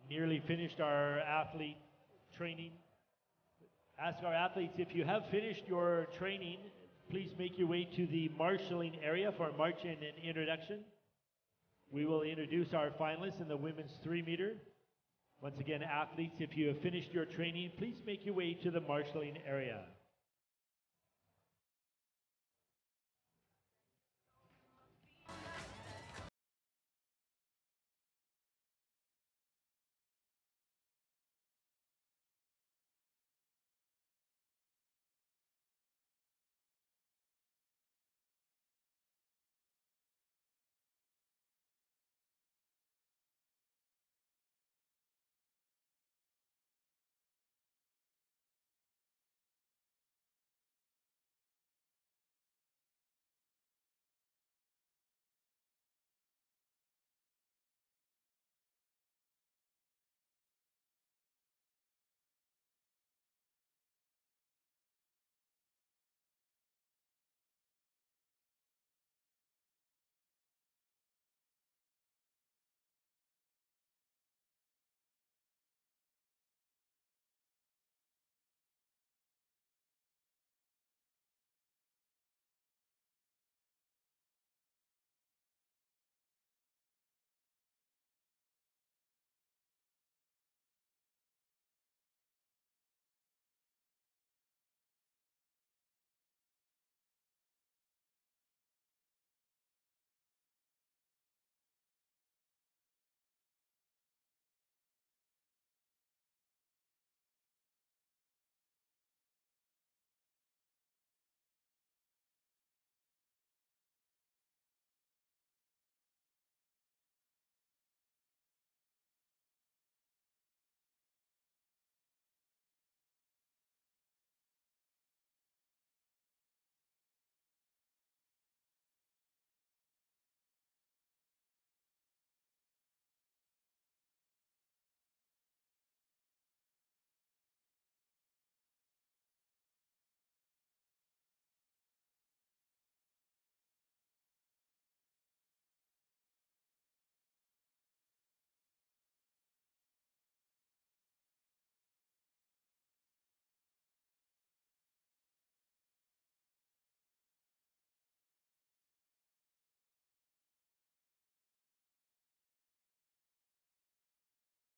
nearly finished our athlete training. Ask our athletes, if you have finished your training, please make your way to the marshalling area for march-in and introduction. We will introduce our finalists in the women's 3-meter. Once again, athletes, if you have finished your training, please make your way to the marshalling area.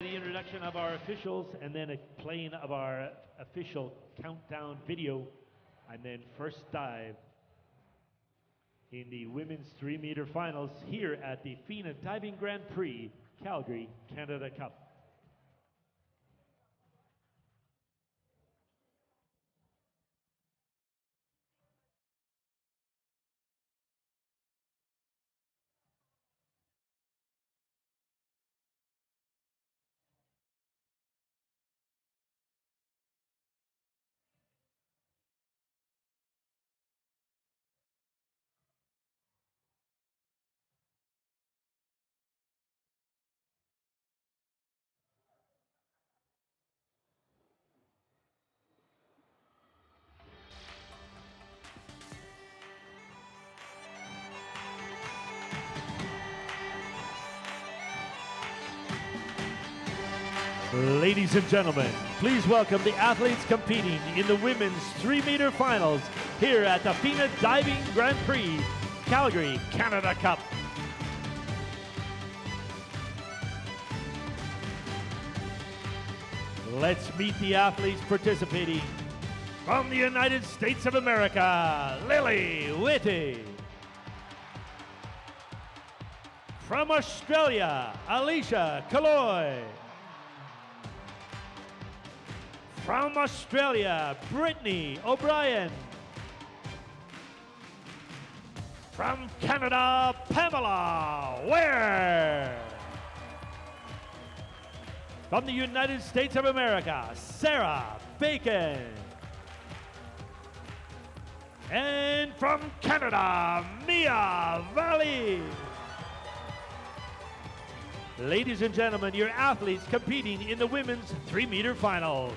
The introduction of our officials, and then a playing of our official countdown video, and then first dive in the women's 3-meter finals here at the FINA Diving Grand Prix, Calgary, Canada Cup. Ladies and gentlemen, please welcome the athletes competing in the women's 3-meter finals here at the FINA Diving Grand Prix, Calgary, Canada Cup. Let's meet the athletes participating. From the United States of America, Lily Whitty. From Australia, Alicia Koloy. From Australia, Brittany O'Brien. From Canada, Pamela Ware. From the United States of America, Sarah Bacon. And from Canada, Mia Vale. Ladies and gentlemen, your athletes competing in the women's 3-meter finals.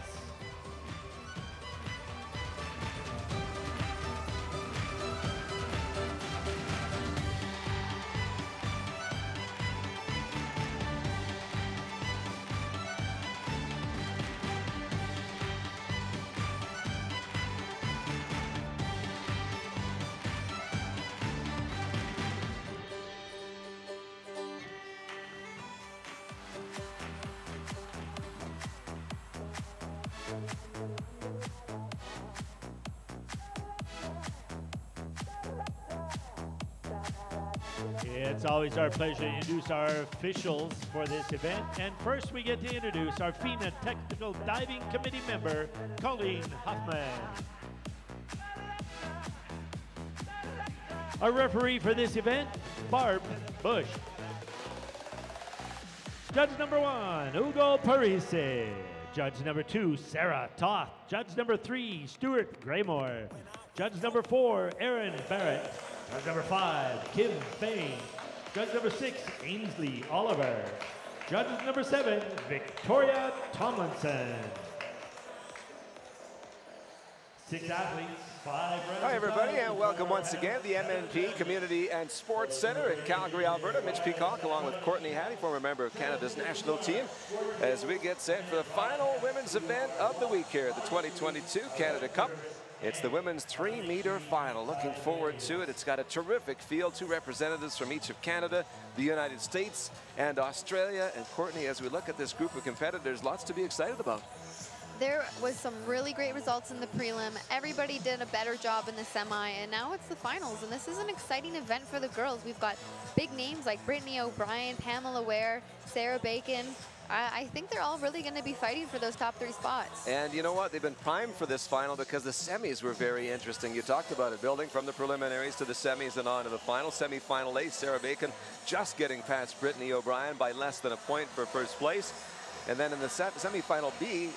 It's always our pleasure to introduce our officials for this event. And first we get to introduce our FINA Technical Diving Committee member, Colleen Huffman. Our referee for this event, Barb Bush. Judge number 1, Hugo Parise. Judge number 2, Sarah Toth. Judge number 3, Stuart Graymore. Judge number 4, Aaron Barrett. Judge number 5, Kim Fain. Judge number 6, Ainsley Oliver. Judge number 7, Victoria Tomlinson. 6 athletes, 5 rounds. Hi everybody, and welcome once again to the MNP Community and Sports Center in Calgary, Alberta. Mitch Peacock along with Courtney Hattie, former member of Canada's national team, as we get set for the final women's event of the week here at the 2022 Canada Cup. It's the women's 3-meter final. Looking forward to it. It's got a terrific field. 2 representatives from each of Canada, the United States, and Australia. And Courtney, as we look at this group of competitors, lots to be excited about. There was some really great results in the prelim. Everybody did a better job in the semi, and now it's the finals. And this is an exciting event for the girls. We've got big names like Brittany O'Brien, Pamela Ware, Sarah Bacon. I think they're all really going to be fighting for those top 3 spots. And you know what? They've been primed for this final because the semis were very interesting. You talked about it, building from the preliminaries to the semis and on to the final. Semi-final ace, Sarah Bacon, just getting past Brittany O'Brien by less than a point for first place. And then in the semi-final B,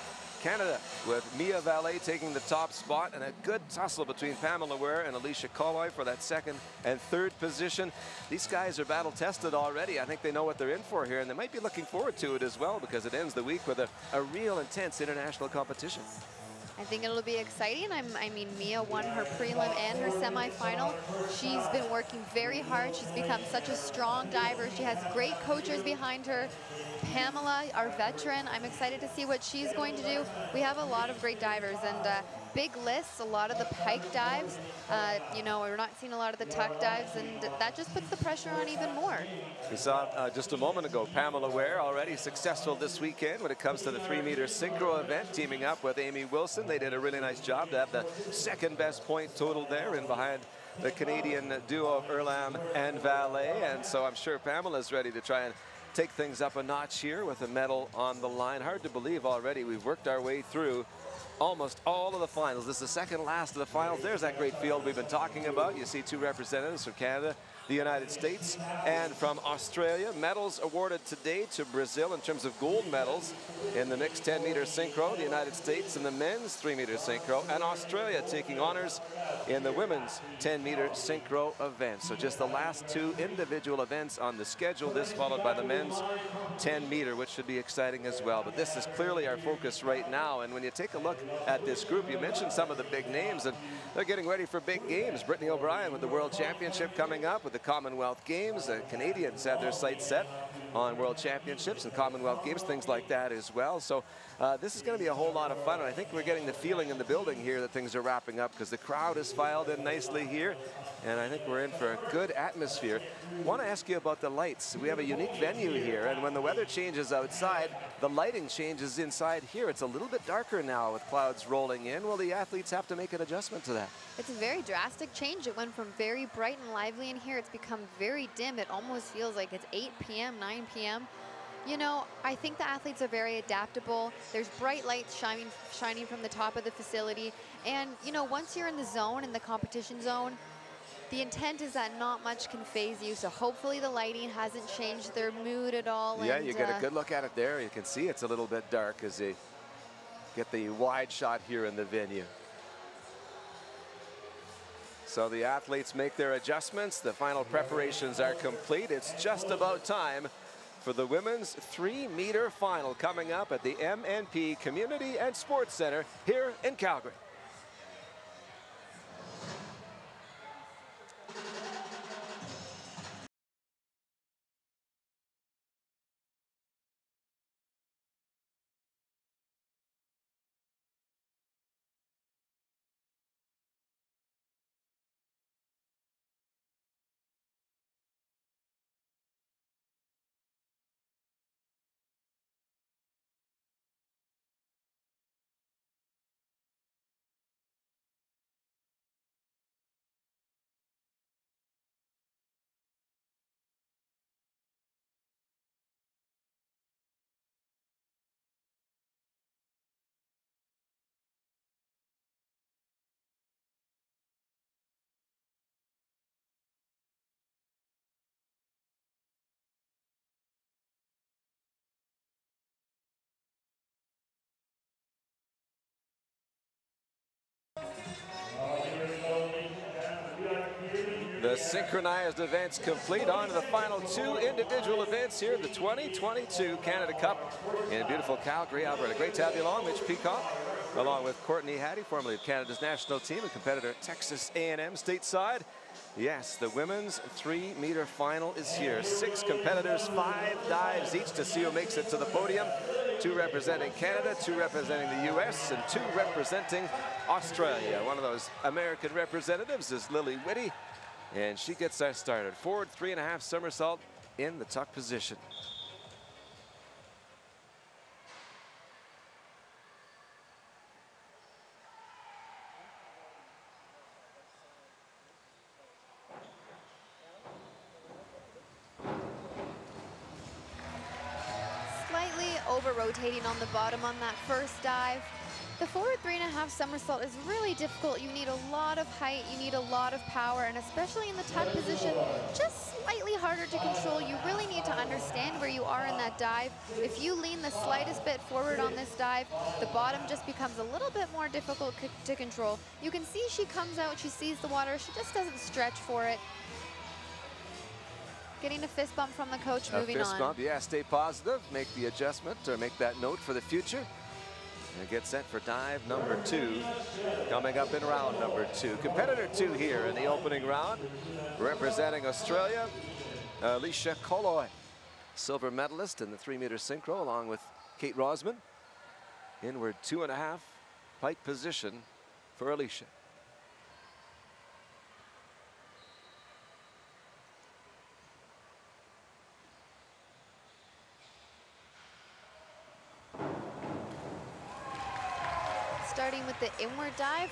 Canada with Vale taking the top spot, and a good tussle between Pamela Ware and Alicia Koloy for that 2nd and 3rd position. These guys are battle tested already. I think they know what they're in for here, and they might be looking forward to it as well because it ends the week with a real intense international competition. I think it'll be exciting. I mean, Mia won her prelim and her semifinal. She's been working very hard. She's become such a strong diver. She has great coaches behind her. Pamela, our veteran, I'm excited to see what she's going to do. We have a lot of great divers, and big lists, a lot of the pike dives. You know, we're not seeing a lot of the tuck dives, and that just puts the pressure on even more. We saw just a moment ago Pamela Ware already successful this weekend when it comes to the 3-meter synchro event, teaming up with Amy Wilson. They did a really nice job to have the 2nd best point total there, and behind the Canadian duo of Erlam and Vale. And so I'm sure Pamela's ready to try and take things up a notch here with a medal on the line. Hard to believe already we've worked our way through almost all of the finals. This is the 2nd last of the finals. There's that great field we've been talking about. You see 2 representatives from Canada, the United States, and from Australia. Medals awarded today to Brazil in terms of gold medals in the mixed 10-meter synchro, the United States in the men's 3-meter synchro, and Australia taking honors in the women's 10-meter synchro event. So just the last 2 individual events on the schedule, this followed by the men's 10-meter, which should be exciting as well. But this is clearly our focus right now. And when you take a look at this group, you mentioned some of the big names, and they're getting ready for big games. Brittany O'Brien with the World Championship coming up, with the Commonwealth Games. The Canadians have their sights set on World Championships and Commonwealth Games, things like that as well. So this is going to be a whole lot of fun, and I think we're getting the feeling in the building here that things are wrapping up because the crowd has filed in nicely here, and I think we're in for a good atmosphere. I want to ask you about the lights. We have a unique venue here, and when the weather changes outside, the lighting changes inside here. It's a little bit darker now with clouds rolling in. Will the athletes have to make an adjustment to that? It's a very drastic change. It went from very bright and lively in here. It's become very dim. It almost feels like it's 8 p.m., 9 p.m. You know, I think the athletes are very adaptable. There's bright lights shining from the top of the facility. And, you know, once you're in the zone, in the competition zone, the intent is that not much can phase you. So hopefully the lighting hasn't changed their mood at all. Yeah, and, you get a good look at it there. You can see it's a little bit dark as they get the wide shot here in the venue. So the athletes make their adjustments. The final preparations are complete. It's just about time for the women's 3-meter final coming up at the MNP Community and Sports Center here in Calgary. The synchronized events complete. On to the final two individual events here, the 2022 Canada Cup in beautiful Calgary, Alberta. Great to have you along, Mitch Peacock, along with Courtney Hattie, formerly of Canada's national team, a competitor at Texas A&M stateside. Yes, the women's 3-meter final is here. 6 competitors, 5 dives each to see who makes it to the podium. 2 representing Canada, 2 representing the US, and 2 representing Australia. One of those American representatives is Lily Whitty, and she gets us started. Forward 3.5 somersault in the tuck position. Over-rotating on the bottom on that first dive. The forward 3.5 somersault is really difficult. You need a lot of height, you need a lot of power, and especially in the tuck position, just slightly harder to control. You really need to understand where you are in that dive. If you lean the slightest bit forward on this dive, the bottom just becomes a little bit more difficult to control. You can see she comes out, she sees the water, she just doesn't stretch for it. Getting a fist bump from the coach, moving on. A fist bump, yeah, stay positive, make the adjustment, or make that note for the future. And get set for dive number 2, coming up in round number 2. Competitor 2 here in the opening round, representing Australia, Alicia Koloy, silver medalist in the 3-meter synchro, along with Kate Rosman. Inward 2.5, pike position for Alicia. Starting with the inward dive,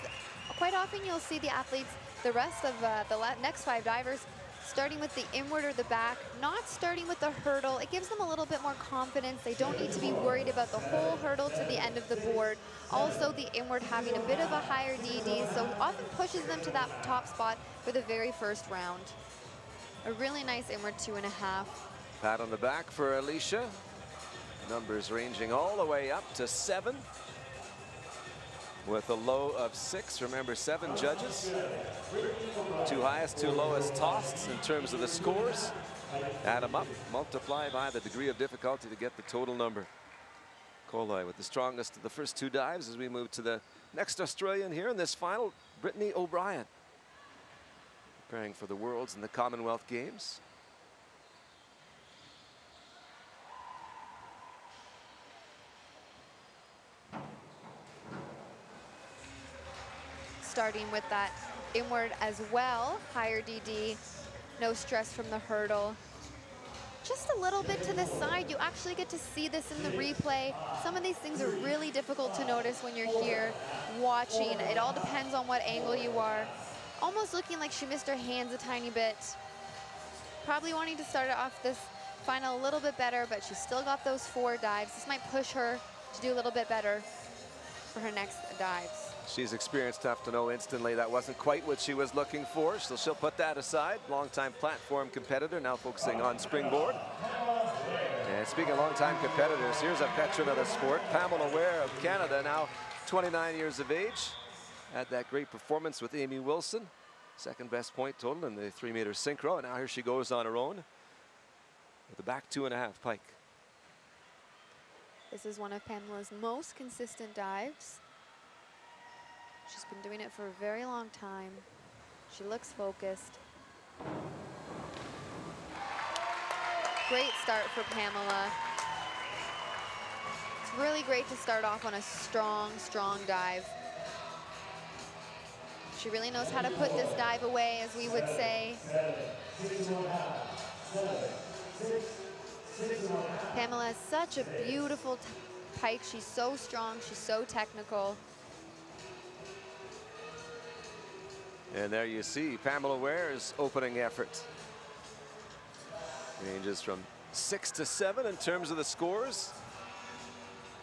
quite often you'll see the athletes, the rest of the next 5 divers, starting with the inward or the back, not starting with the hurdle. It gives them a little bit more confidence. They don't need to be worried about the whole hurdle to the end of the board. Also, the inward having a bit of a higher DD, so often pushes them to that top spot for the very first round. A really nice inward 2.5. Pat on the back for Alicia. Numbers ranging all the way up to 7. With a low of 6. Remember, 7 judges. 2 highest, 2 lowest tossed in terms of the scores. Add them up, multiply by the degree of difficulty to get the total number. Colloid with the strongest of the first 2 dives as we move to the next Australian here in this final, Brittany O'Brien. Preparing for the Worlds and the Commonwealth Games. Starting with that inward as well, higher DD, no stress from the hurdle. Just a little bit to the side, you actually get to see this in the replay. Some of these things are really difficult to notice when you're here watching. It all depends on what angle you are. Almost looking like she missed her hands a tiny bit. Probably wanting to start off this final a little bit better, but she's still got those 4 dives. This might push her to do a little bit better for her next dives. She's experienced enough to know instantly that wasn't quite what she was looking for, so she'll put that aside. Longtime platform competitor, now focusing on springboard. And speaking of longtime competitors, here's a veteran of the sport, Pamela Ware of Canada, now 29 years of age. Had that great performance with Amy Wilson, 2nd best point total in the 3-meter synchro, and now here she goes on her own with the back 2.5 pike. This is one of Pamela's most consistent dives. She's been doing it for a very long time. She looks focused. Great start for Pamela. It's really great to start off on a strong, strong dive. She really knows how to put this dive away, as we would say. Pamela has such a beautiful pike. She's so strong, she's so technical. And there you see Pamela Ware's opening effort. Ranges from 6 to 7 in terms of the scores.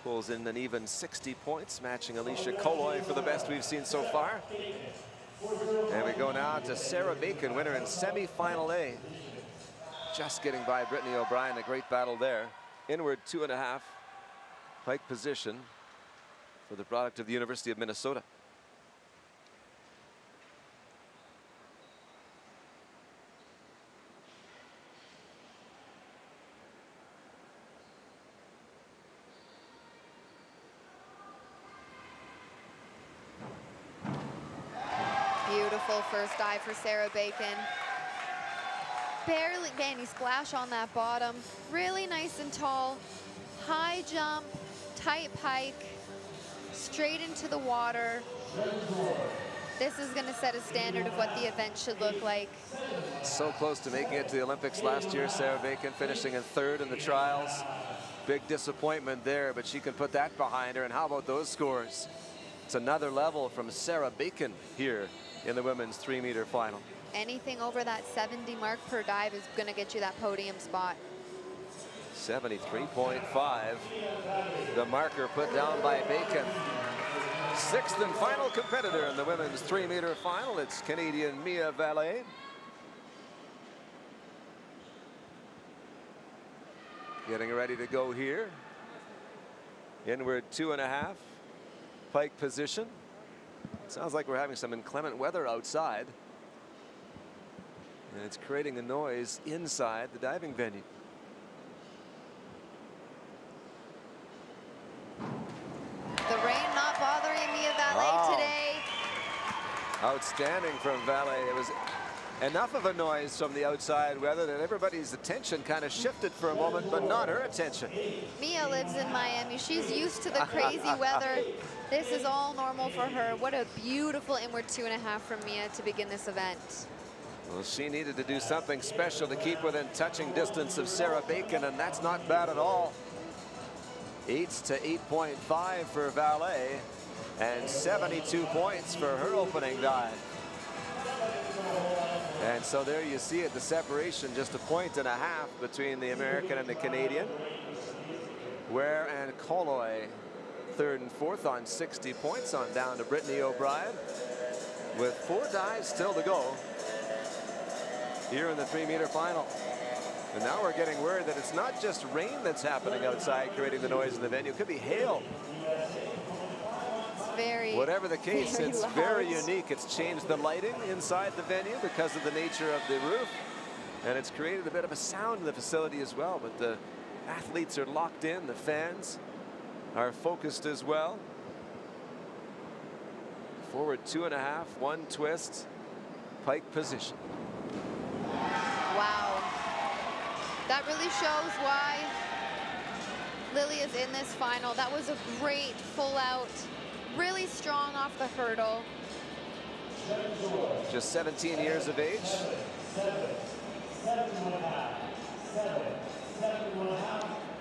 Pulls in an even 60 points, matching Alicia Koloy for the best we've seen so far. And we go now to Sarah Bacon, winner in semi-final A. Just getting by Brittany O'Brien, a great battle there. Inward 2.5, pike position for the product of the University of Minnesota. beautiful first dive for Sarah Bacon. Barely any splash on that bottom. Really nice and tall. High jump, tight pike, straight into the water. This is going to set a standard of what the event should look like. So close to making it to the Olympics last year. Sarah Bacon finishing in 3rd in the trials. Big disappointment there, but she can put that behind her. And how about those scores? It's another level from Sarah Bacon here in the women's 3-meter final. Anything over that 70 mark per dive is going to get you that podium spot. 73.5, the marker put down by Bacon. 6th and final competitor in the women's 3-meter final. It's Canadian Mia Vale. Getting ready to go here. Inward 2.5, pike position. Sounds like we're having some inclement weather outside. And it's creating a noise inside the diving venue. The rain not bothering Mia Vale today. Outstanding from Vale. It was enough of a noise from the outside weather that everybody's attention kind of shifted for a moment, but not her attention. Mia lives in Miami. She's used to the crazy weather. This is all normal for her. What a beautiful inward 2.5 from Mia to begin this event. Well, she needed to do something special to keep within touching distance of Sarah Bacon, and that's not bad at all. 8s to 8.5 for Vale, and 72 points for her opening dive. And so there you see it, the separation, just 1.5 points between the American and the Canadian. Ware and Colloid, 3rd and 4th on 60 points, on down to Brittany O'Brien with 4 dives still to go here in the 3-meter final. And now we're getting word that it's not just rain that's happening outside creating the noise in the venue. It could be hail. Whatever the case, it's loud. very unique. It's changed the lighting inside the venue because of the nature of the roof. And it's created a bit of a sound in the facility as well. But the athletes are locked in. The fans are focused as well. Forward 2.5, 1 twist, pike position. Wow. That really shows why Lily is in this final. That was a great full out, really strong off the hurdle. Just 17 years of age.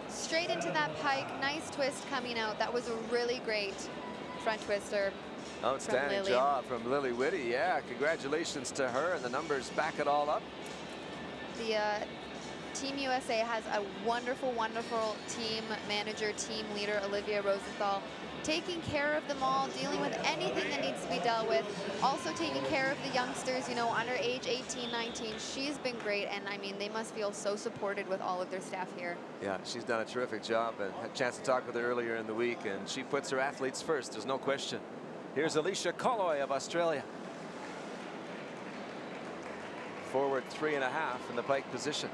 Straight into that pike, nice twist coming out. That was a really great front twister. Outstanding job from Lily Whitty. Yeah, congratulations to her, and the numbers back it all up. The Team USA has a wonderful, wonderful team manager, team leader, Olivia Rosenthal, taking care of them all, dealing with anything that needs to be dealt with, also taking care of the youngsters, you know, under age 18, 19. She's been great, and I mean, they must feel so supported with all of their staff here. Yeah, she's done a terrific job, and had a chance to talk with her earlier in the week, and she puts her athletes first, there's no question. Here's Alicia Koloy of Australia. Forward 3.5 in the pike position.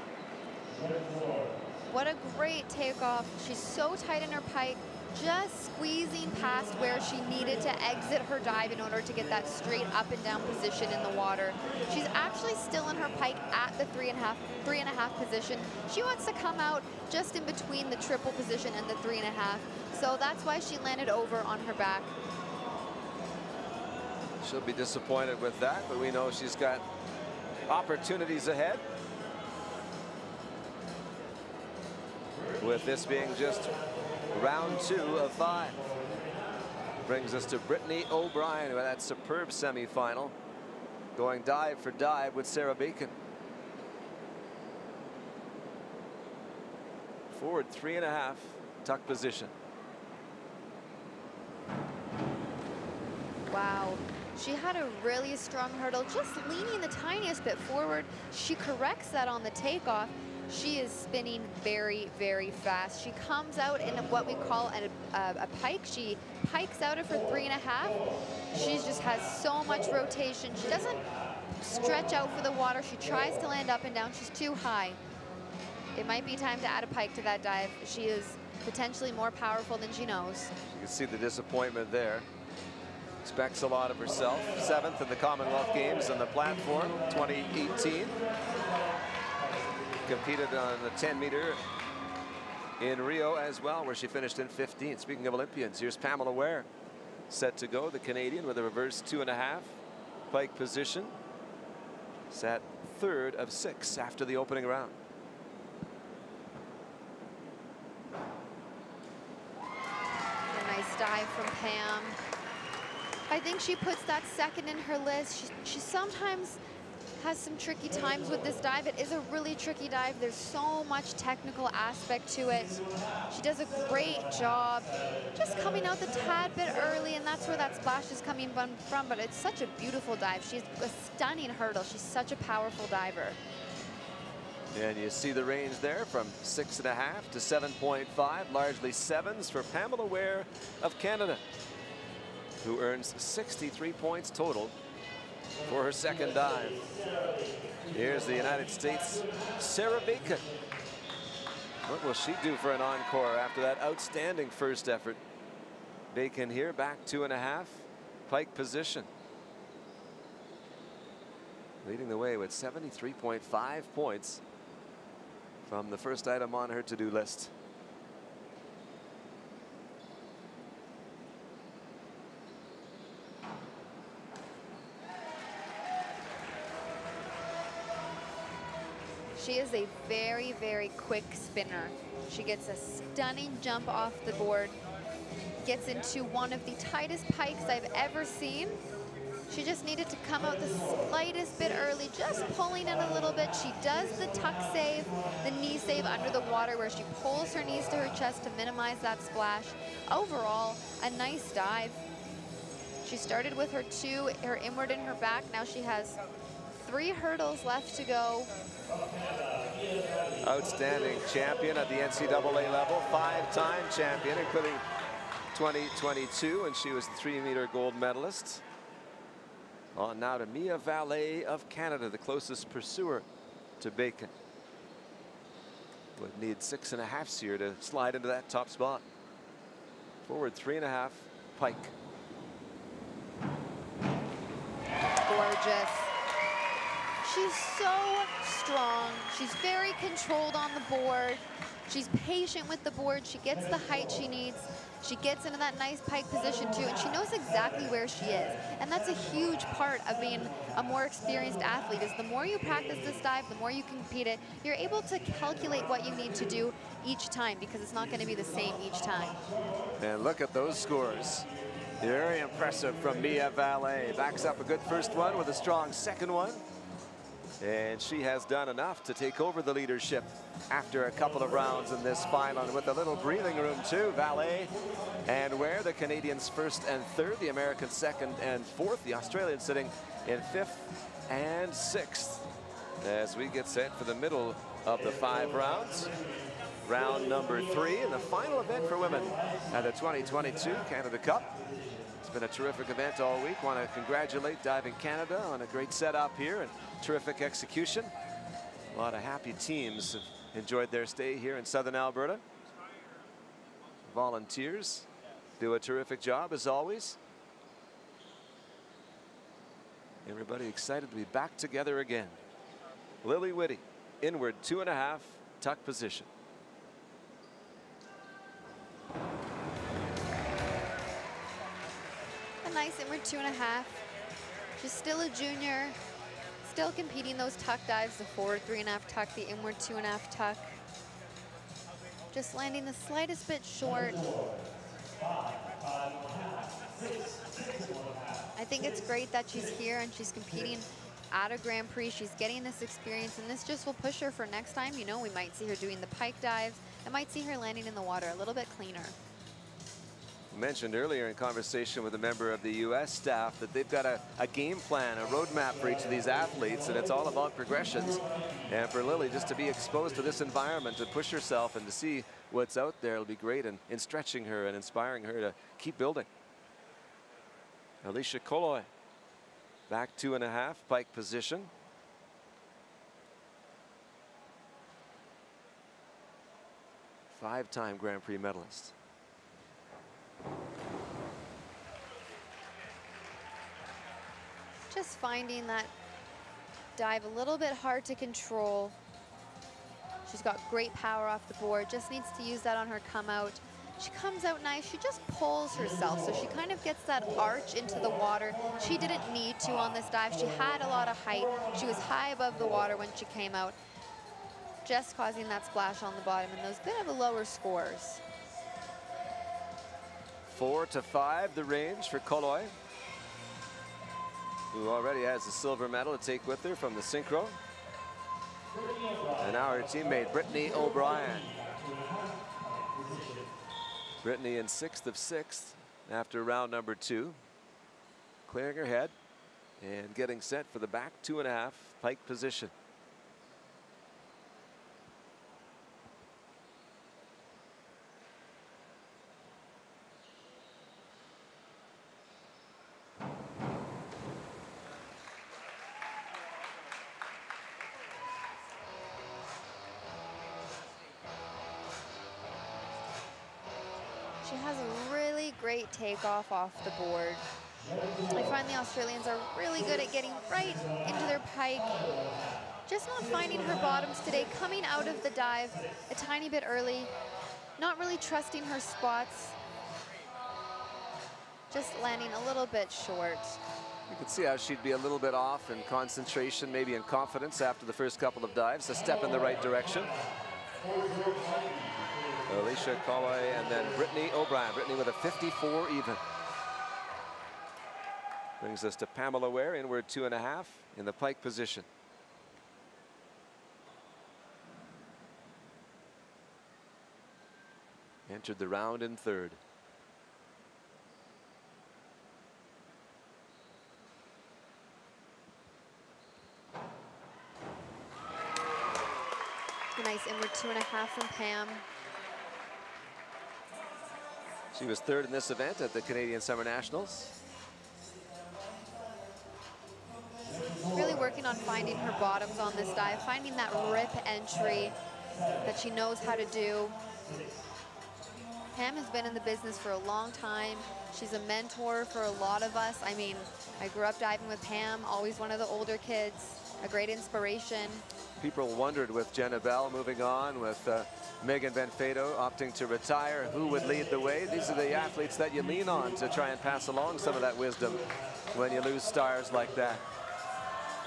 What a great takeoff. She's so tight in her pike, just squeezing past where she needed to exit her dive in order to get that straight up and down position in the water. She's actually still in her pike at the 3.5 position. She wants to come out just in between the triple position and the 3.5. So that's why she landed over on her back. She'll be disappointed with that, but we know she's got opportunities ahead. With this being just round 2 of 5. Brings us to Brittany O'Brien with that superb semifinal, going dive for dive with Sarah Bacon. Forward 3.5, tuck position. Wow. She had a really strong hurdle, just leaning the tiniest bit forward. She corrects that on the takeoff. She is spinning very, very fast. She comes out in what we call a pike. She pikes out of her 3.5. She just has so much rotation. She doesn't stretch out for the water. She tries to land up and down. She's too high. It might be time to add a pike to that dive. She is potentially more powerful than she knows. You can see the disappointment there. Expects a lot of herself. 7th in the Commonwealth Games on the platform, 2018. Competed on the 10-meter in Rio as well, where she finished in 15th. Speaking of Olympians, here's Pamela Ware, set to go, the Canadian, with a reverse 2.5 pike position. Sat 3rd of 6 after the opening round. A nice dive from Pam. I think she puts that second in her list. She sometimes has some tricky times with this dive. It is a really tricky dive. There's so much technical aspect to it. She does a great job just coming out the tad bit early, and that's where that splash is coming from, but it's such a beautiful dive. She's a stunning hurdle. She's such a powerful diver. And you see the range there from 6.5 to 7.5, largely 7s for Pamela Ware of Canada, who earns 63 points total for her second dive. Here's the United States, Sarah Bacon. What will she do for an encore after that outstanding first effort? Bacon here, back 2.5, pike position. Leading the way with 73.5 points from the first item on her to-do list. She is a very, very quick spinner. She gets a stunning jump off the board, gets into one of the tightest pikes I've ever seen. She just needed to come out the slightest bit early, just pulling in a little bit. She does the tuck save, the knee save under the water, where she pulls her knees to her chest to minimize that splash. Overall, a nice dive. She started with her 2, her inward and her back. Now she has 3 hurdles left to go. Outstanding champion at the NCAA level, 5-time champion, including 2022, and she was the 3-meter gold medalist. On now to Mia Vale of Canada, the closest pursuer to Bacon. Would need 6.5 here to slide into that top spot. Forward 3.5, pike. Gorgeous. She's so strong. She's very controlled on the board. She's patient with the board. She gets the height she needs. She gets into that nice pike position too, and she knows exactly where she is. And that's a huge part of being a more experienced athlete, is the more you practice this dive, the more you can compete it, you're able to calculate what you need to do each time, because it's not going to be the same each time. And look at those scores. Very impressive from Mia Vale. Backs up a good first one with a strong second one. And she has done enough to take over the leadership after a couple of rounds in this final, and with a little breathing room too. Vale and Ware, the Canadians 1st and 3rd, the Americans 2nd and 4th, the Australians sitting in 5th and 6th. As we get set for the middle of the 5 rounds. Round number 3 in the final event for women at the 2022 Canada Cup. It's been a terrific event all week. Want to congratulate Diving Canada on a great setup here and terrific execution. A lot of happy teams have enjoyed their stay here in southern Alberta. Volunteers do a terrific job as always. Everybody excited to be back together again. Lily Whitty, inward 2.5, tuck position. A nice inward 2.5. She's still a junior, still competing those tuck dives, the forward 3.5 tuck, the inward 2.5 tuck. Just landing the slightest bit short. I think it's great that she's here and she's competing at a Grand Prix. She's getting this experience, and this just will push her for next time. You know, we might see her doing the pike dives. I might see her landing in the water a little bit cleaner. Mentioned earlier in conversation with a member of the U.S. staff that they've got a game plan, a roadmap for each of these athletes, and it's all about progressions. And for Lily just to be exposed to this environment, to push herself and to see what's out there, will be great in stretching her and inspiring her to keep building. Alicia Koloy, back 2.5, pike position. Five-time Grand Prix medalist. Just finding that dive a little bit hard to control. She's got great power off the board, just needs to use that on her come out. She comes out nice, she just pulls herself, so she kind of gets that arch into the water. She didn't need to on this dive. She had a lot of height. She was high above the water when she came out, just causing that splash on the bottom and those bit of the lower scores. 4-5 the range for Colloid, who already has a silver medal to take with her from the synchro. And now her teammate, Brittany O'Brien. Brittany in 6th of 6th after round number 2. Clearing her head and getting set for the back 2.5 pike position. She has a really great takeoff off the board. I find the Australians are really good at getting right into their pike. Just not finding her bottoms today, coming out of the dive a tiny bit early, not really trusting her spots, just landing a little bit short. You can see how she'd be a little bit off in concentration, maybe in confidence after the first couple of dives. A step in the right direction. Alicia Koloy and then Brittany O'Brien. Brittany with a 54 even. Brings us to Pamela Ware, inward 2.5 in the pike position. Entered the round in 3rd. A nice inward 2.5 from Pam. She was 3rd in this event at the Canadian Summer Nationals. Really working on finding her bottoms on this dive, finding that rip entry that she knows how to do. Pam has been in the business for a long time. She's a mentor for a lot of us. I mean, I grew up diving with Pam, always one of the older kids, a great inspiration. People wondered with Jenna Bell moving on, with Megan Benfedo opting to retire, who would lead the way. These are the athletes that you lean on to try and pass along some of that wisdom when you lose stars like that.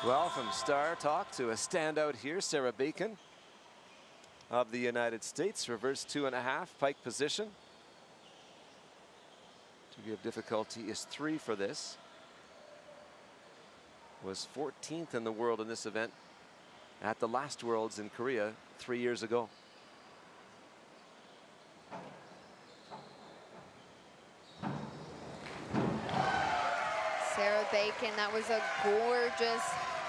Well, from star talk to a standout here, Sarah Bacon of the United States, reverse 2.5 pike position. Degree of difficulty is 3 for this. Was 14th in the world in this event at the last Worlds in Korea 3 years ago. Sarah Bacon, that was a gorgeous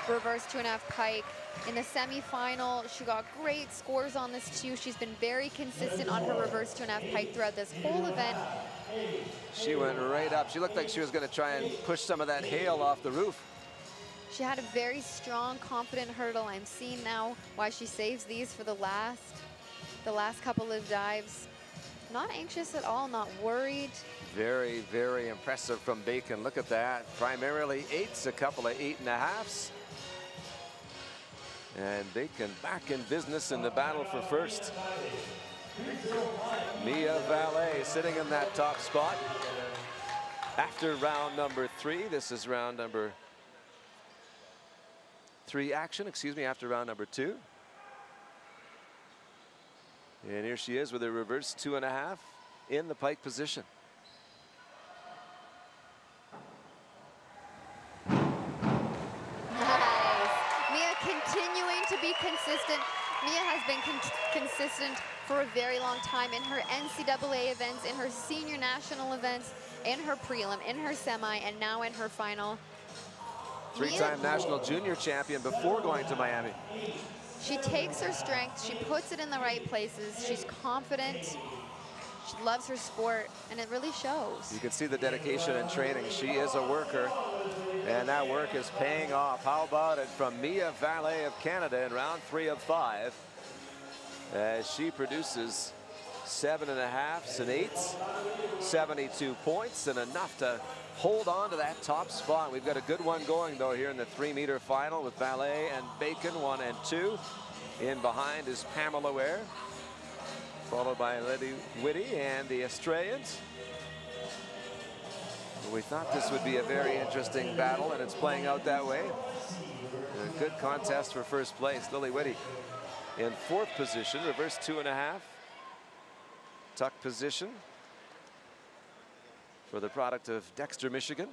reverse 2.5 pike. In the semi-final, she got great scores on this too. She's been very consistent on her reverse 2.5 pike throughout this whole event. She went right up. She looked like she was going to try and push some of that hail off the roof. She had a very strong, confident hurdle. I'm seeing now why she saves these for the last couple of dives. Not anxious at all, not worried. Very, very impressive from Bacon. Look at that. Primarily 8s, a couple of 8.5s. And Bacon back in business in the battle for first. Mia Vale sitting in that top spot after round number 3. This is round number 3 action, excuse me, after round number 2. And here she is with a reverse 2.5 in the pike position. Nice. Mia continuing to be consistent. Mia has been consistent for a very long time in her NCAA events, in her senior national events, in her prelim, in her semi, and now in her final. 3-time national junior champion before going to Miami. She takes her strength, she puts it in the right places, she's confident, she loves her sport, and it really shows. You can see the dedication and training. She is a worker, and that work is paying off. How about it from Mia Vale of Canada in round 3 of 5, as she produces 7.5s and 8s, 72 points, and enough to hold on to that top spot. We've got a good one going, though, here in the 3-meter final with Vale and Bacon, 1 and 2. In behind is Pamela Ware, followed by Lily Whitty and the Australians. We thought this would be a very interesting battle, and it's playing out that way. A good contest for first place. Lily Whitty in 4th position, reverse 2.5. Tuck position for the product of Dexter, Michigan.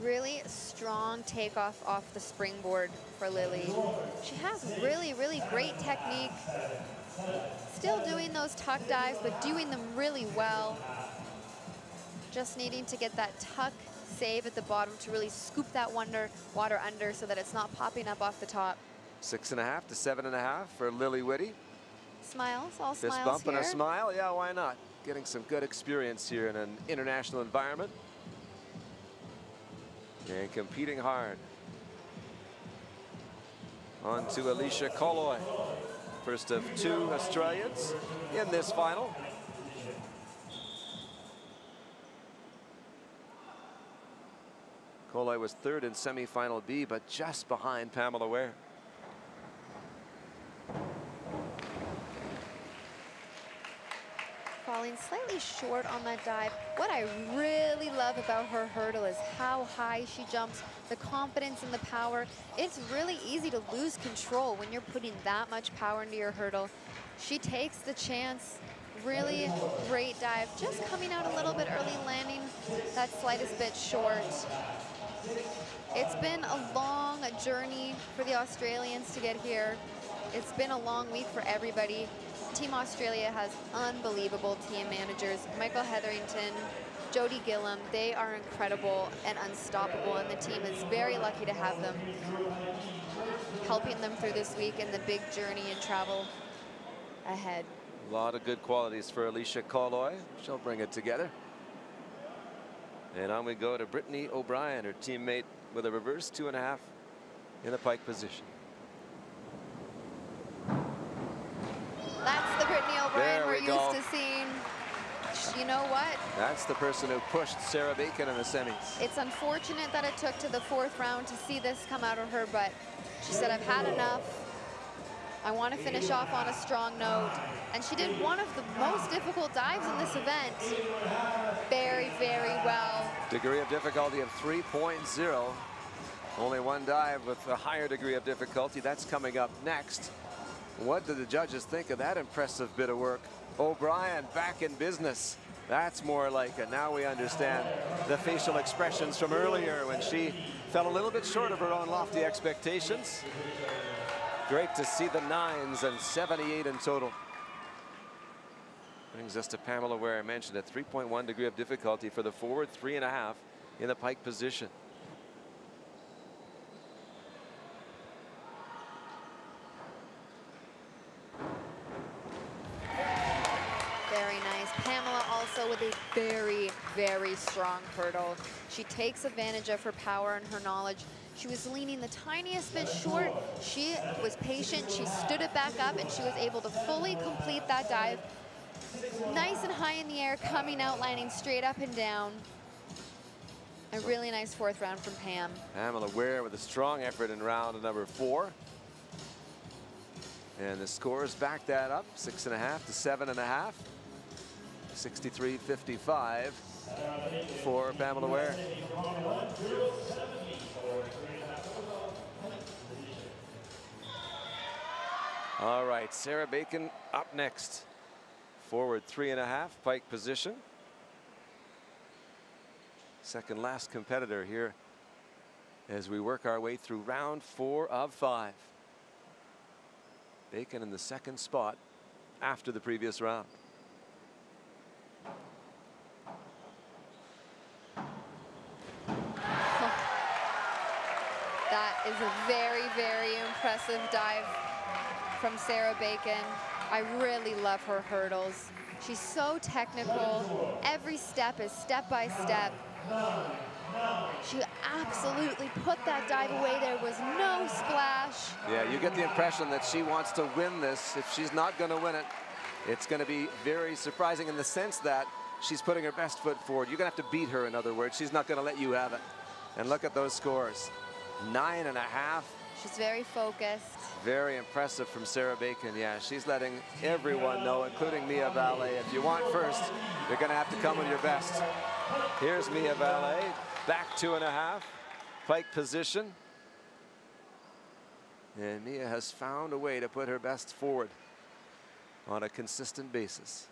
Really strong takeoff off the springboard for Lily. She has really, really great technique. Still doing those tuck dives, but doing them really well. Just needing to get that tuck save at the bottom to really scoop that water under so that it's not popping up off the top. 6.5 to 7.5 for Lily Whitty. Smiles, all Fist smiles bump here. and a smile. Yeah, why not? Getting some good experience here in an international environment. And competing hard. On to Alicia Koloy. First of 2 Australians in this final. Colloid was 3rd in semifinal B, but just behind Pamela Ware. Falling slightly short on that dive. What I really love about her hurdle is how high she jumps, the confidence and the power. It's really easy to lose control when you're putting that much power into your hurdle. She takes the chance. Really great dive. Just coming out a little bit early, landing that slightest bit short. It's been a long journey for the Australians to get here. It's been a long week for everybody. Team Australia has unbelievable team managers. Michael Hetherington, Jody Gillum, they are incredible and unstoppable, and the team is very lucky to have them helping them through this week and the big journey and travel ahead. A lot of good qualities for Alicia Koloy. She'll bring it together. And on we go to Brittany O'Brien, her teammate, with a reverse 2.5 in the pike position. That's the Brittany O'Brien we're used to seeing. You know what? That's the person who pushed Sarah Bacon in the semis. It's unfortunate that it took to the 4th round to see this come out of her, but she said, I've had enough. I want to finish off on a strong note. And she did one of the most difficult dives in this event. Very, very well. Degree of difficulty of 3.0. Only one dive with a higher degree of difficulty. That's coming up next. What did the judges think of that impressive bit of work? O'Brien back in business. That's more like it. Now we understand the facial expressions from earlier when she fell a little bit short of her own lofty expectations. Great to see the 9s and 78 in total. Brings us to Pamela Ware. I mentioned a 3.1 degree of difficulty for the forward, 3.5 in the pike position. Very nice. Pamela also with a very, very strong hurdle. She takes advantage of her power and her knowledge. She was leaning the tiniest bit short. She was patient. She stood it back up, and she was able to fully complete that dive. Nice and high in the air, coming out, landing straight up and down. A really nice 4th round from Pam. Pamela Ware with a strong effort in round number 4. And the scores back that up, 6.5 to 7.5. 63-55 for Pamela Ware. All right, Sarah Bacon up next. Forward 3.5, pike position. Second last competitor here as we work our way through round 4 of 5. Bacon in the 2nd spot after the previous round. That is a very, very impressive dive from Sarah Bacon. I really love her hurdles. She's so technical. Every step is step by step. She absolutely put that dive away. There was no splash. Yeah, you get the impression that she wants to win this. If she's not going to win it, it's going to be very surprising in the sense that she's putting her best foot forward. You're going to have to beat her, in other words. She's not going to let you have it. And look at those scores. 9.5. She's very focused. Very impressive from Sarah Bacon. Yeah, she's letting everyone know, including Mia Vale, if you want first, you're going to have to come with your best. Here's Mia Vale, back 2.5, pike position. And Mia has found a way to put her best forward on a consistent basis.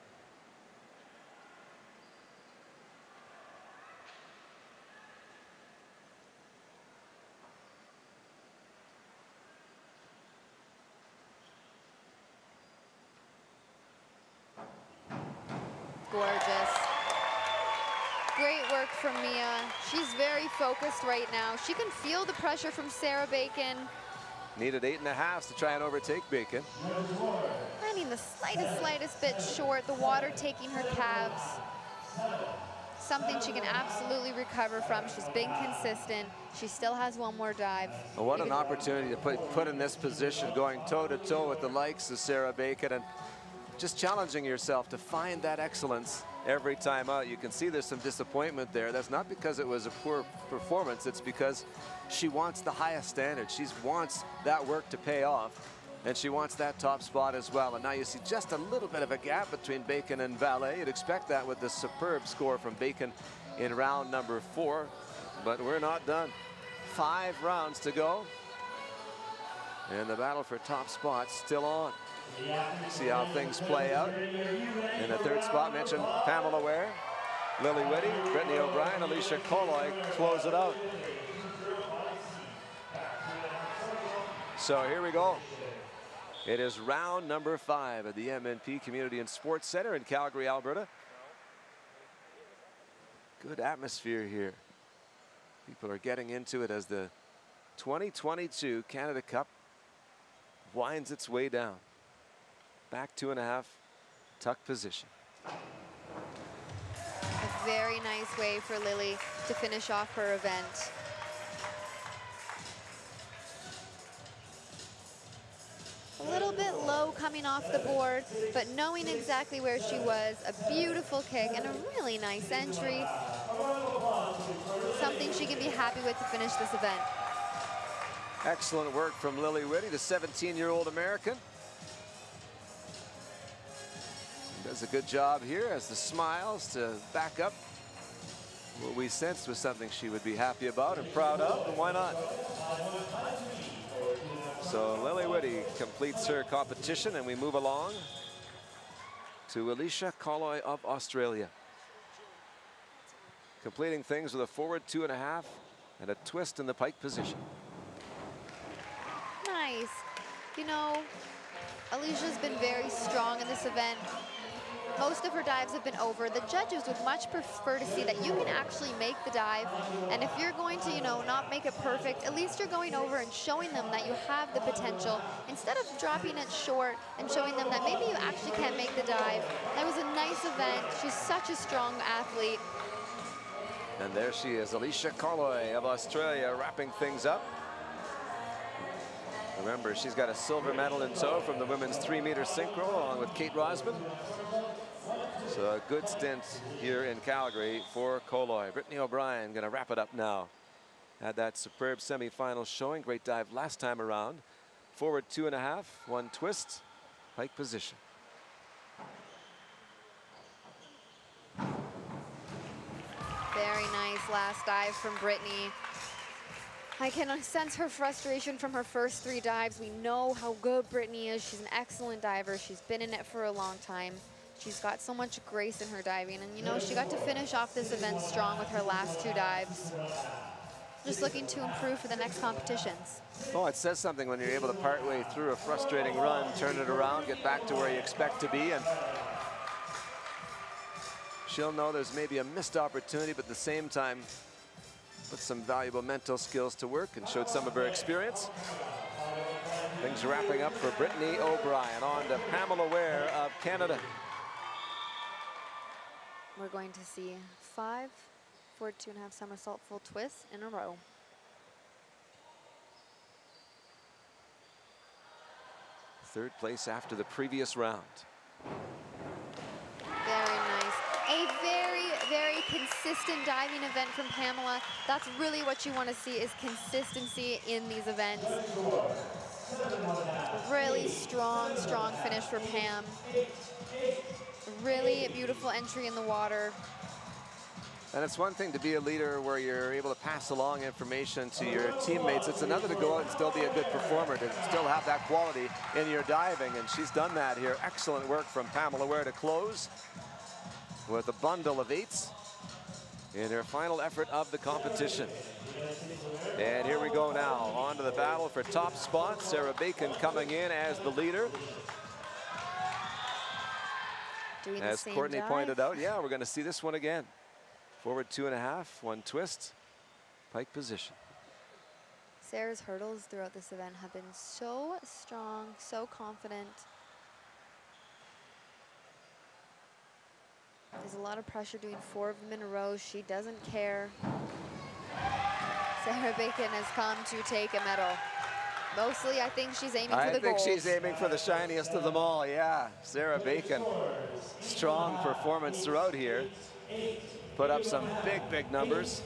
Gorgeous. Great work from Mia. She's very focused right now. She can feel the pressure from Sarah Bacon. Needed 8.5 to try and overtake Bacon. I mean, the slightest bit short, the water taking her calves. Something she can absolutely recover from. She's been consistent. She still has one more dive. Well, what an opportunity to put in this position, going toe-to-toe with the likes of Sarah Bacon and just challenging yourself to find that excellence every time out. You can see there's some disappointment there. That's not because it was a poor performance. It's because she wants the highest standard. She wants that work to pay off, and she wants that top spot as well. And now you see just a little bit of a gap between Bacon and Vale. You'd expect that with the superb score from Bacon in round number 4, but we're not done. 5 rounds to go, and the battle for top spot still on. See how things play out. In the 3rd spot, mentioned Pamela Ware, Lily Whitty, Brittany O'Brien, Alicia Koloy close it out. So here we go. It is round number 5 at the MNP Community and Sports Center in Calgary, Alberta. Good atmosphere here. People are getting into it as the 2022 Canada Cup winds its way down. Back 2.5, tuck position. A very nice way for Lily to finish off her event. A little bit low coming off the board, but knowing exactly where she was, a beautiful kick and a really nice entry. Something she can be happy with to finish this event. Excellent work from Lily Whitty, the 17-year-old American. Does a good job here as the smiles to back up what we sensed was something she would be happy about and proud of, and why not? So Lily Whitty completes her competition, and we move along to Alicia Koloy of Australia. Completing things with a forward 2.5 and a twist in the pike position. Nice. You know, Alicia's been very strong in this event. Most of her dives have been over. The judges would much prefer to see that you can actually make the dive. And if you're going to, you know, not make it perfect, at least you're going over and showing them that you have the potential instead of dropping it short and showing them that maybe you actually can't make the dive. That was a nice event. She's such a strong athlete. And there she is, Alicia Koloy of Australia, wrapping things up. Remember, she's got a silver medal in tow from the women's 3-meter synchro, along with Kate Rosman. So a good stint here in Calgary for Colloid. Brittany O'Brien going to wrap it up now. Had that superb semifinal showing. Great dive last time around. Forward 2.5, one twist, pike position. Very nice last dive from Brittany. I can sense her frustration from her first 3 dives. We know how good Brittany is. She's an excellent diver. She's been in it for a long time. She's got so much grace in her diving. And, you know, she got to finish off this event strong with her last 2 dives. Just looking to improve for the next competitions. Oh, it says something when you're able to part way through a frustrating run, turn it around, get back to where you expect to be. And she'll know there's maybe a missed opportunity, but at the same time, put some valuable mental skills to work and showed some of her experience. Things wrapping up for Brittany O'Brien. On to Pamela Ware of Canada. We're going to see 5 forward 2.5 somersault full twists in a row. Third place after the previous round. Very nice. A very, very consistent diving event from Pamela. That's really what you want to see, is consistency in these events. Really strong, strong finish for Pam. Really beautiful entry in the water. And it's one thing to be a leader where you're able to pass along information to your teammates. It's another to go out and still be a good performer, to still have that quality in your diving. And she's done that here. Excellent work from Pamela Ware to close with a bundle of 8s in her final effort of the competition. And here we go now, on to the battle for top spot. Sarah Bacon coming in as the leader. As Courtney pointed out, yeah, we're going to see this one again. Forward 2.5, 1 twist, pike position. Sarah's hurdles throughout this event have been so strong, so confident. There's a lot of pressure doing 4 of them in a row. She doesn't care. Sarah Bacon has come to take a medal. Mostly, I think she's aiming for the gold. I think she's aiming for the shiniest of them all, yeah. Sarah Bacon, strong performance throughout here. Put up some big, big numbers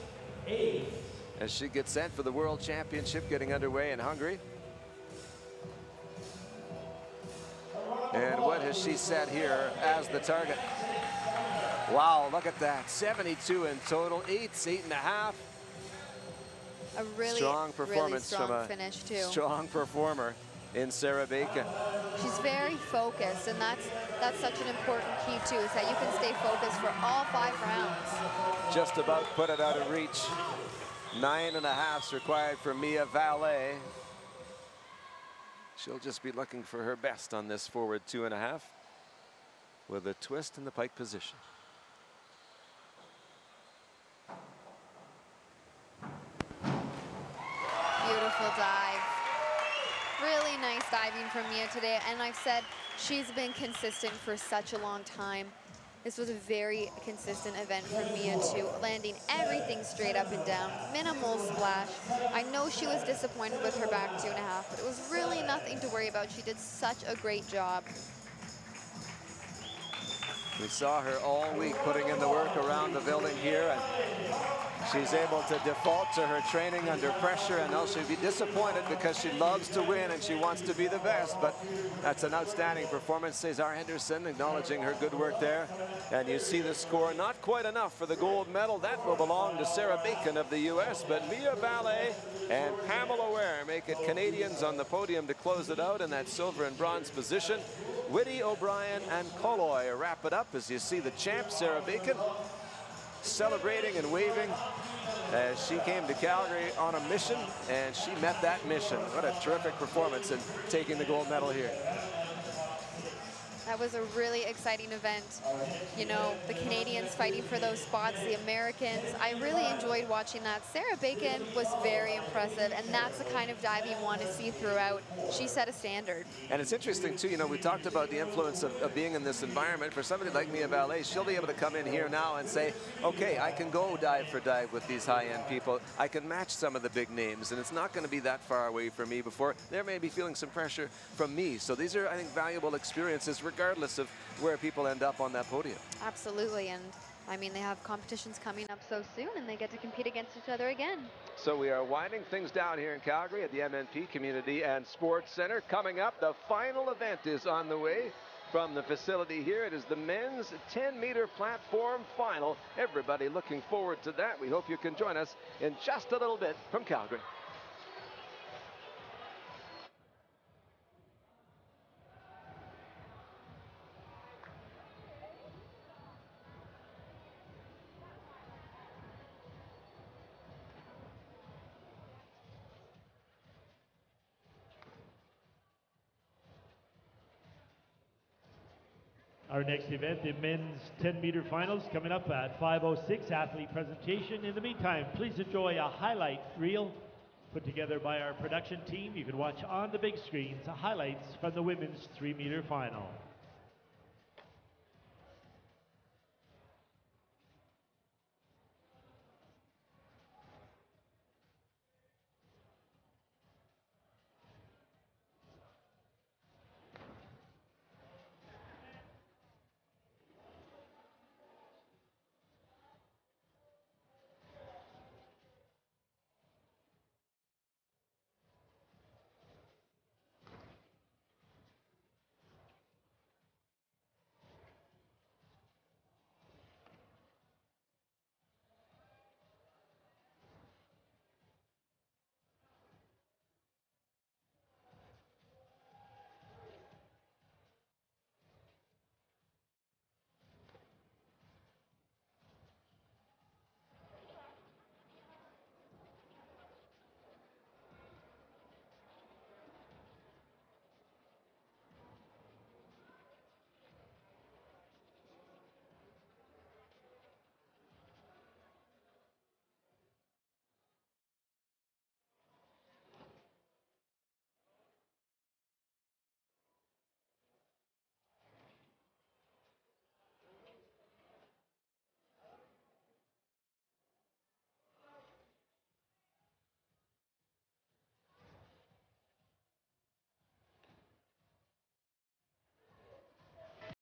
as she gets sent for the World Championship getting underway in Hungary. And what has she set here as the target? Wow, look at that. 72 in total, 8s, 8.5. A really strong performance really strong from a finish too. Strong performer in Sarah Bacon. She's very focused, and that's such an important key too, is that you can stay focused for all 5 rounds. Just about put it out of reach. 9.5s required for Mia Vale. She'll just be looking for her best on this forward 2.5 with a twist in the pike position. Beautiful dive. Really nice diving from Mia today, and I've said she's been consistent for such a long time. This was a very consistent event for Mia too, landing everything straight up and down, minimal splash. I know she was disappointed with her back 2.5, but it was really nothing to worry about. She did such a great job. We saw her all week putting in the work around the building here, and she's able to default to her training under pressure, and now she'll be disappointed because she loves to win and she wants to be the best, but that's an outstanding performance. Cesar Henderson acknowledging her good work there, and you see the score, not quite enough for the gold medal. That will belong to Sarah Bacon of the US, but Mia Vale and Pamela Ware make it Canadians on the podium to close it out in that silver and bronze position. Brittany O'Brien and Colloid wrap it up as you see the champ, Sarah Bacon, celebrating and waving as she came to Calgary on a mission, and she met that mission. What a terrific performance in taking the gold medal here. That was a really exciting event. You know, the Canadians fighting for those spots, the Americans. I really enjoyed watching that. Sarah Bacon was very impressive, and that's the kind of dive you want to see throughout. She set a standard. And it's interesting too, you know, we talked about the influence of being in this environment. For somebody like Mia Vale, she'll be able to come in here now and say, okay, I can go dive for dive with these high-end people. I can match some of the big names, and it's not going to be that far away from me before there may be feeling some pressure from me. So these are, I think, valuable experiences regardless of where people end up on that podium. Absolutely, and I mean, they have competitions coming up so soon, and they get to compete against each other again. So we are winding things down here in Calgary at the MNP Community and Sports Center. Coming up, the final event is on the way from the facility here. It is the men's 10-meter platform final. Everybody looking forward to that. We hope you can join us in just a little bit from Calgary. Our next event, the men's 10-meter finals, coming up at 5:06, athlete presentation. In the meantime, please enjoy a highlight reel put together by our production team. You can watch on the big screens highlights from the women's 3-meter final.